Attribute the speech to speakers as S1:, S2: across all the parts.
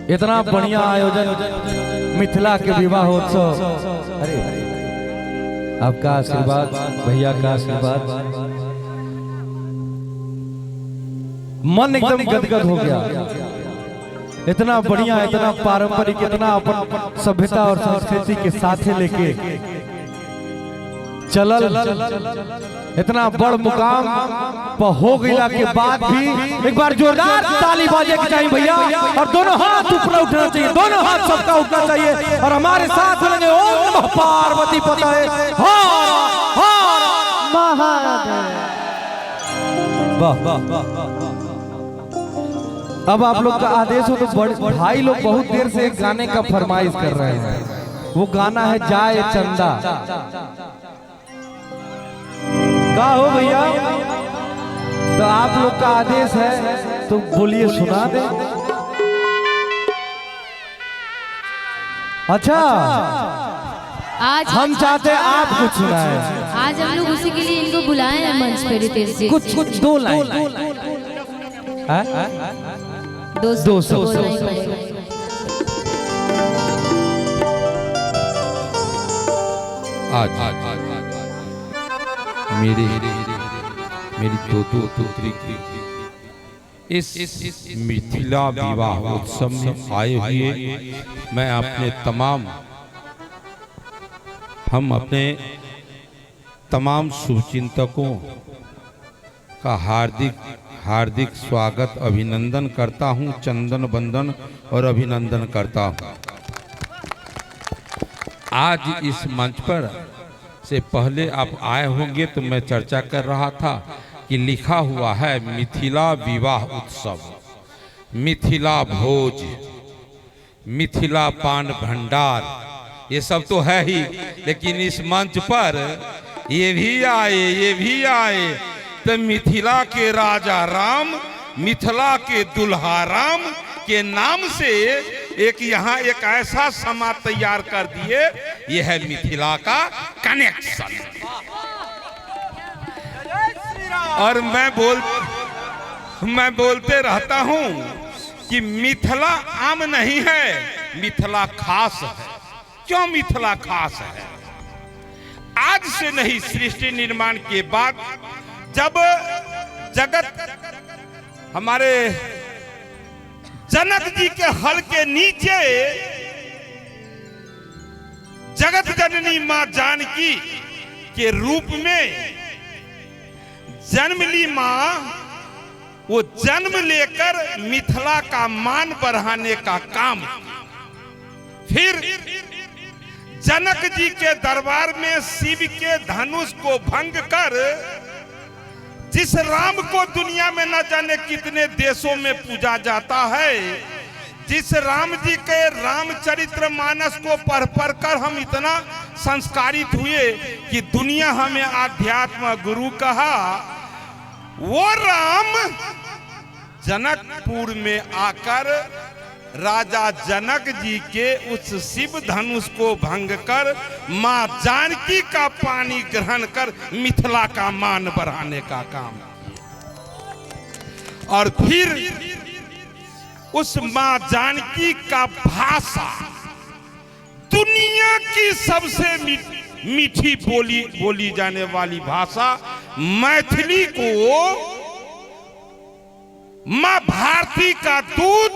S1: इतना बढ़िया आयोजन मिथिला के विवाहोत्सव। अरे आपका आशीर्वाद, भैया का आशीर्वाद, मन एकदम गदगद हो गया। इतना बढ़िया, इतना पारंपरिक, इतना अपन सभ्यता और संस्कृति के साथ लेके चलल, इतना बड़ मुकाम पर हो गया के बाद भी एक बार जोरदार ताली बाजे के चाहिए भैया, और दोनों हाथ ऊपर उठना चाहिए, दोनों हाथ सबका उठना चाहिए। और हमारे साथ बोलेंगे ओम नमः पार्वती पतये हर हर महादेव। वाह वाह वाह। अब आप लोग का आदेश हो तो बड़े भाई लोग बहुत देर से एक गाने का फरमाइश कर रहे हैं। वो गाना है जाए चंदा। का हो भैया, तो आप लोग का आदेश है तो बोलिए, सुना दे। अच्छा,
S2: आज
S1: हम चाहते हैं आप कुछ सुनाएं।
S2: आज हम लोग उसी के लिए इनको बुलाए हैं मंच पे रितेश जी।
S1: कुछ दो लाइन। दो सौ
S3: आज मेरी दो पुत्री इस मिथिला विवाह उत्सव में आए हुए मैं अपने तमाम शुभचिंतकों का हार्दिक स्वागत, अभिनंदन करता हूं, चंदन बंदन और अभिनंदन करता हूं। आज इस मंच पर से पहले आप आए होंगे तो मैं चर्चा कर रहा था कि लिखा हुआ है मिथिला विवाह उत्सव, मिथिला भोज, मिथिला पान भंडार, ये सब तो है ही, लेकिन इस मंच पर ये भी आए तो मिथिला के राजा राम, मिथिला के दुल्हा राम के नाम से एक यहाँ एक ऐसा समा तैयार कर दिए। यह है मिथिला का कनेक्शन। और मैं बोलते रहता हूँ कि मिथिला आम नहीं है, मिथिला खास है। क्यों मिथिला खास है? आज से नहीं, सृष्टि निर्माण के बाद जब जगत हमारे जनक जी के हल के नीचे जगत जननी मां जानकी के रूप में जन्म ली मां, वो जन्म लेकर मिथिला का मान बढ़ाने का काम। फिर जनक जी के दरबार में शिव के धनुष को भंग कर जिस राम को दुनिया में न जाने कितने देशों में पूजा जाता है, जिस राम जी के रामचरित्र मानस को पढ़ कर हम इतना संस्कारित हुए कि दुनिया हमें आध्यात्म गुरु कहा, वो राम जनकपुर में आकर राजा जनक जी के उस शिव धनुष को भंग कर मां जानकी का पानी ग्रहण कर मिथिला का मान बढ़ाने का काम। और फिर उस मां जानकी का भाषा, दुनिया की सबसे मीठी बोली जाने वाली भाषा मैथिली को मां भारती का दूत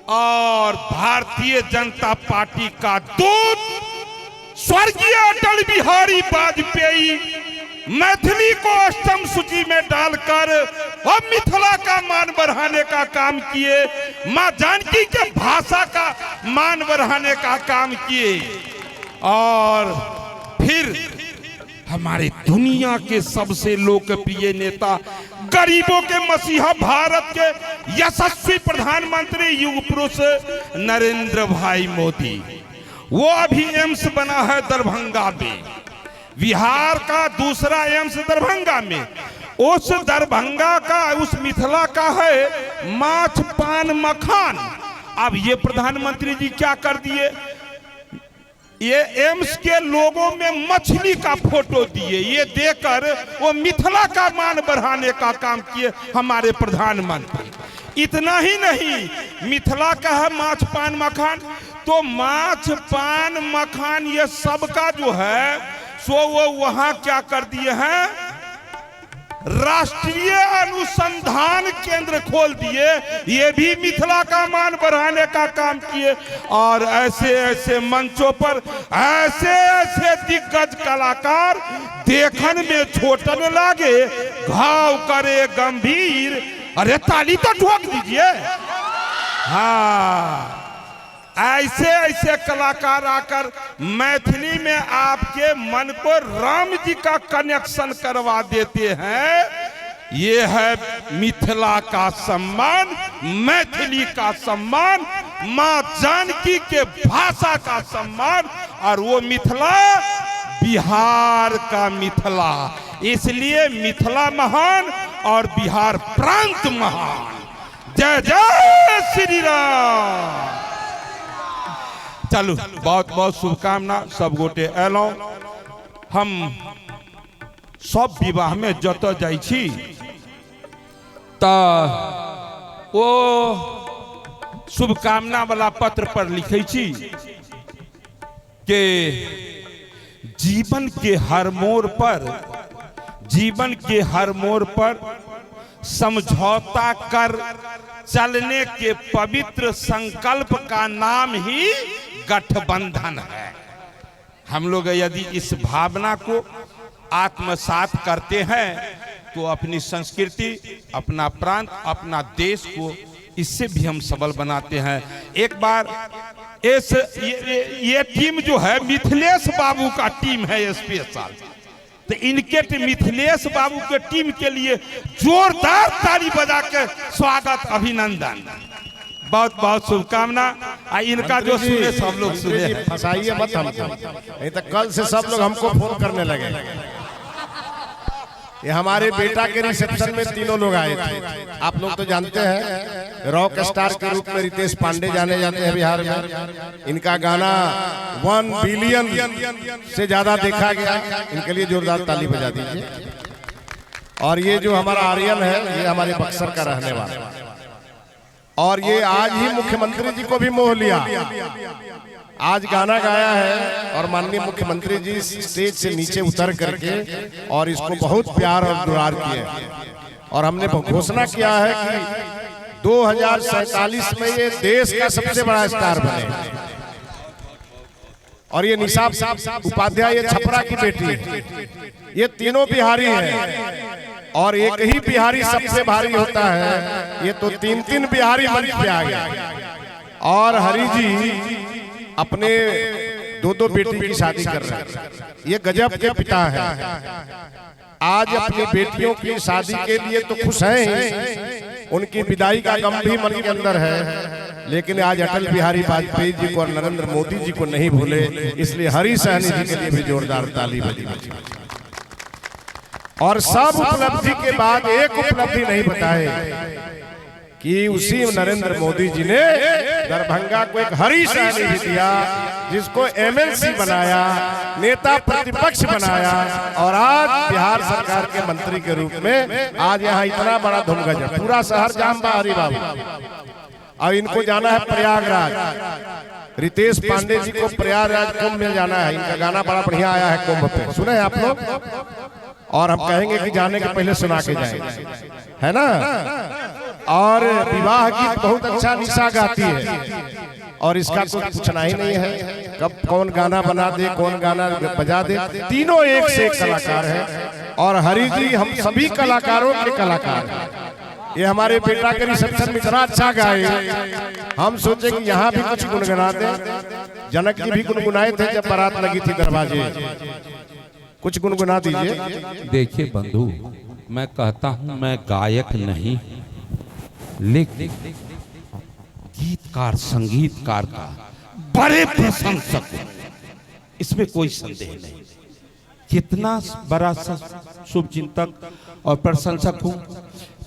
S3: और भारतीय जनता पार्टी का दूत स्वर्गीय अटल बिहारी वाजपेयी मैथिली को अष्टम सूची में डालकर और मिथिला का मान बढ़ाने का काम किए, मां जानकी के भाषा का मान बढ़ाने का काम किए। और फिर हमारे दुनिया के सबसे लोकप्रिय नेता, गरीबों के मसीहा, भारत के यशस्वी प्रधानमंत्री युग पुरुष नरेंद्र भाई मोदी, वो अभी एम्स बना है दरभंगा में, बिहार का दूसरा एम्स दरभंगा में। उस दरभंगा का, उस मिथिला का है माछ पान मखान। अब ये प्रधानमंत्री जी क्या कर दिए, ये एम्स के लोगों में मछली का फोटो दिए, ये देकर वो मिथिला का मान बढ़ाने का काम किए हमारे प्रधानमंत्री। इतना ही नहीं, मिथिला का है माछ पान मखान, तो माछ पान मखान ये सबका जो है सो वो वहां क्या कर दिए हैं, राष्ट्रीय अनुसंधान केंद्र खोल दिए, ये भी मिथिला का मान बढ़ाने का काम किए। और ऐसे ऐसे मंचों पर ऐसे ऐसे दिग्गज कलाकार देखने में छोटन लागे, घाव करे गंभीर। अरे ताली तो ठोक दीजिए। हाँ, ऐसे ऐसे कलाकार आकर मैथिली में आपके मन को राम जी का कनेक्शन करवा देते हैं। ये है मिथिला का सम्मान, मैथिली का सम्मान, मां जानकी के भाषा का सम्मान। और वो मिथिला बिहार का मिथिला, इसलिए मिथिला महान और बिहार प्रांत महान। जय जय श्री राम। चलो, बहुत बहुत शुभकामना। सब गोटे एलो, हम सब विवाह में जत जाई छी त ओ शुभकामना वाला पत्र पर लिखे छी कि जीवन के हर मोड़ पर समझौता कर चलने के पवित्र संकल्प का नाम ही गठबंधन है। हम लोग यदि इस भावना को आत्मसात करते हैं तो अपनी संस्कृति, अपना प्रांत, अपना देश को इससे भी हम सबल बनाते हैं। एक बार ये टीम जो है मिथिलेश बाबू का टीम है स्पेशल, तो इनके मिथिलेश बाबू के टीम के लिए जोरदार ताली बजा के स्वागत, अभिनंदन, बहुत बहुत शुभकामना। इनका जो सुने सब लोग सुने,
S4: फंसाइए मत हमको, नहीं तो कल से सब लोग हमको फोन करने लगे। ये हमारे बेटा के रिसेप्शन में तीनों लोग आए थे। आप लोग तो जानते हैं रॉक स्टार के रूप में रितेश पांडे जाने जाते हैं बिहार में। इनका गाना 1 बिलियन से ज्यादा देखा गया, इनके लिए जोरदार ताली बजा दीजिए। और ये जो हमारा आर्यन है, ये हमारे बक्सर का रहने वाला, और ये आज ही मुख्यमंत्री जी को भी मोह लिया। आज गाना गाया है और माननीय मुख्यमंत्री जी स्टेज से नीचे उतर करके और इसको बहुत प्यार और दुलार किया। और हमने घोषणा किया है कि 2047 में ये देश का सबसे बड़ा स्टार बने। और ये निशा उपाध्याय, ये छपरा की बेटी है, ये तीनों बिहारी हैं। और एक ही बिहारी सबसे भारी होता है, ये तो 3-3 बिहारी मंच पे आ गया। और हरि जी अपने 2-2 बेटी की शादी कर रहे हैं, ये गजब के पिता हैं। आज अपनी बेटियों की शादी के लिए तो खुश हैं, उनकी विदाई का गम भी मन के अंदर है, लेकिन आज अटल बिहारी वाजपेयी जी को और नरेंद्र मोदी जी को नहीं भूले, इसलिए हरि सहनी जी के लिए भी जोरदार ताली बजी। और सब उपलब्धि के बाद एक उपलब्धि नहीं बताए कि उसी नरेंद्र मोदी जी ने दरभंगा को एक हरि सहनी भी दिया, जिसको एमएलसी बनाया, नेता प्रतिपक्ष बनाया, और आज बिहार सरकार के मंत्री के रूप में आज यहाँ इतना बड़ा धूमगज, पूरा शहर जाम बा हरि बाबू। और इनको जाना है प्रयागराज, रितेश पांडे जी को प्रयागराज कुंभ में जाना है। इनका गाना बड़ा बढ़िया आया है कुंभ पे, सुने हैं आप लोग? और हम कहेंगे कि जाने के पहले सुना के जाएंगे, है ना? और विवाह गीत बहुत अच्छा निशा गाती है, और इसका कुछ पूछना ही नहीं है, कब कौन गाना बना दे, कौन गाना बजा दे, तीनों एक से एक कलाकार हैं। और हरि जी हम सभी कलाकारों के कलाकार हैं। ये हमारे बेटा के रिसेप्शन में इतना अच्छा गाए, हम सोचे कि यहाँ भी कुछ गुनगुना दे। जनक जी भी गुनगुनाए थे जब बारात लगी थी दरवाजे, कुछ गुनगुना दीजिए।
S5: देखिए बंधु, मैं कहता हूं मैं गायक नहीं, लेकिन गीतकार, संगीतकार का बड़े प्रशंसक हूं, इसमें कोई संदेह नहीं। कितना बड़ा शुभचिंतक और प्रशंसक हूं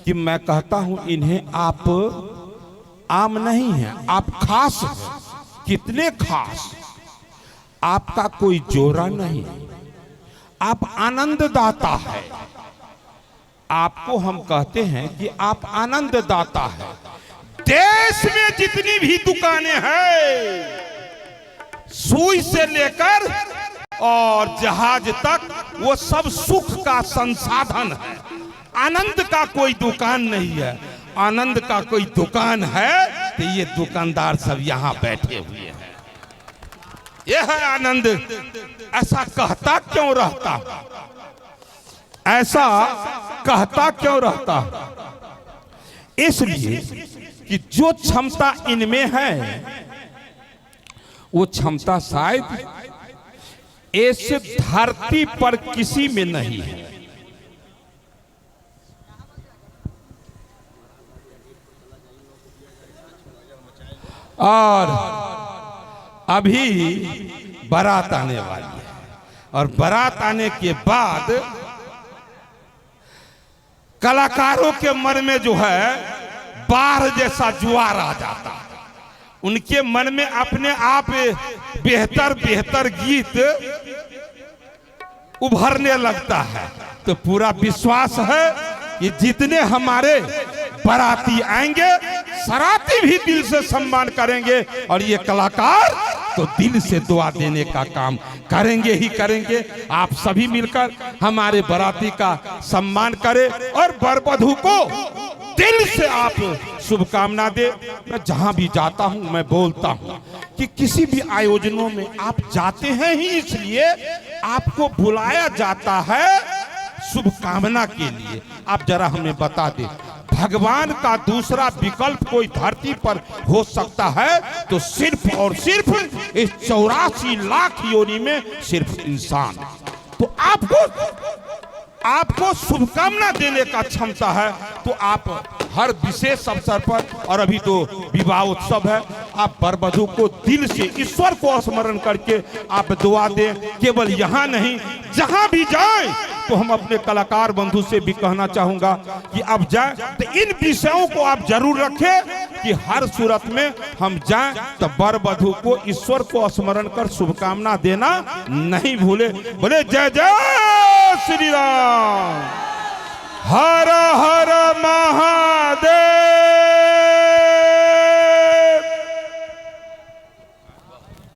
S5: कि मैं कहता हूं इन्हें आप आम नहीं हैं, आप खास हैं। कितने खास, आपका कोई जोरा नहीं, आप आनंददाता है। आपको हम कहते हैं कि आप आनंददाता है।
S3: देश में जितनी भी दुकानें हैं, सुई से लेकर और जहाज तक, वो सब सुख का संसाधन है। आनंद का कोई दुकान नहीं है। आनंद का कोई दुकान है तो ये दुकानदार सब यहाँ बैठे हुए हैं। यह है आनंद। ऐसा कहता क्यों रहता? ऐसा कहता क्यों रहता? इसलिए कि जो क्षमता इनमें है, वो क्षमता शायद इस धरती पर किसी में नहीं है। और अभी बारात आने वाली है, और बारात आने के बाद कलाकारों के मन में जो है बाढ़ जैसा ज्वार आ जाता है। उनके मन में अपने आप बेहतर बेहतर गीत उभरने लगता है। तो पूरा विश्वास है कि जितने हमारे बाराती आएंगे, सराती भी दिल से सम्मान करेंगे, और ये कलाकार तो दिल से दुआ देने का काम करेंगे ही करेंगे। आप सभी मिलकर हमारे बाराती का सम्मान करें और वर वधू को दिल से आप शुभकामना दे। मैं जहां भी जाता हूं मैं बोलता हूं कि किसी भी आयोजनों में आप जाते हैं ही इसलिए आपको बुलाया जाता है शुभकामना के लिए। आप जरा हमें बता दें, भगवान का दूसरा विकल्प कोई धरती पर हो सकता है तो सिर्फ और सिर्फ इस 84 लाख योनि में सिर्फ इंसान। तो आपको शुभकामना देने का क्षमता है। तो आप हर विशेष अवसर पर, और अभी तो विवाह उत्सव है, आप वर वधू को दिल से ईश्वर को स्मरण करके आप दुआ दें। केवल यहाँ नहीं, जहां भी जाएं तो हम अपने कलाकार बंधु से भी कहना चाहूंगा कि अब जाएं तो इन विषयों को आप जरूर रखें कि हर सूरत में हम जाएं तो वर वधू को ईश्वर को स्मरण कर शुभकामना देना नहीं भूले। बोले जय जय श्री राम।